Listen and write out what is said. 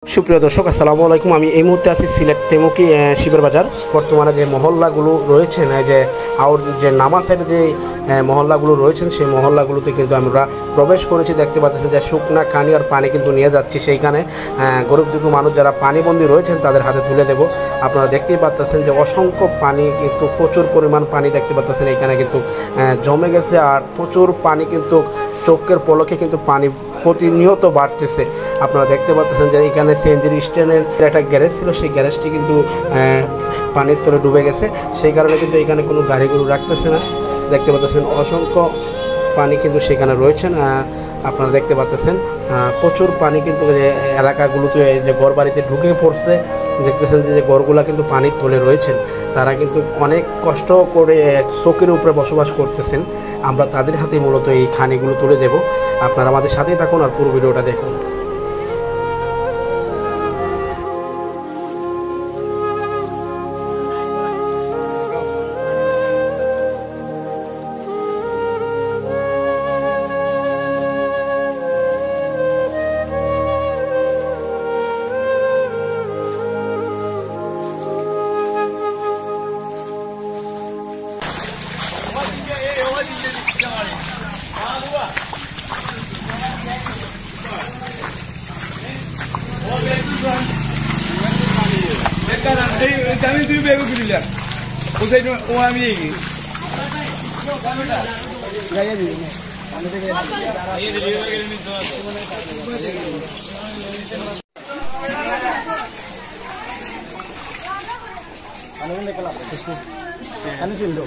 সুপ্রিয় দর্শক আসসালামু আলাইকুম। আমি এই মুহূর্তে আছি সিলেট তেমুকি শিবের বাজার। বর্তমানে যে মহল্লাগুলো রয়েছেন, যে যে নামা সাইডে যে মহল্লাগুলো রয়েছেন, সেই মহল্লাগুলোতে কিন্তু আমরা প্রবেশ করেছি। দেখতে পাচ্ছেন যে শুকনা কানি আর পানি কিন্তু নিয়ে যাচ্ছি সেইখানে। গরিব দুঃখী মানুষ যারা পানিবন্দী রয়েছেন তাদের হাতে তুলে দেব। আপনারা দেখতেই পাচ্ছেন যে অসংখ্য পানি, কিন্তু প্রচুর পরিমাণ পানি দেখতে পাচ্ছেন এখানে কিন্তু জমে গেছে। আর প্রচুর পানি কিন্তু চোখের পলকে কিন্তু পানি প্রতিনিয়ত বাড়তেছে। আপনারা দেখতে পাচ্ছেন যে এখানে সিএনজির স্ট্যান্ডের একটা গ্যারেজ ছিল, সেই গ্যারেজটি কিন্তু পানির তলে ডুবে গেছে। সেই কারণে কিন্তু এখানে কোনো গাড়িগুলো রাখতেছে না। দেখতে পাচ্ছেন অসংখ্য পানি কিন্তু সেখানে রয়েছেন। আপনারা দেখতে পাচ্ছেন প্রচুর পানি কিন্তু এলাকাগুলোতে যে ঘর বাড়িতে ঢুকে পড়ছে। দেখতেছেন যে ঘরগুলা কিন্তু পানির তলে রয়েছেন। তারা কিন্তু অনেক কষ্ট করে চোখের উপরে বসবাস করতেছেন। আমরা তাদের হাতে মূলত এই খানিগুলো তুলে দেব। আপনারা আমাদের সাথেই থাকুন আর পুরো ভিডিওটা দেখুন। Kami tu bego gila. Usai tu kami ini. Gaya ni. Gaya ni tu. Anu ni kalau. Anu sih tu.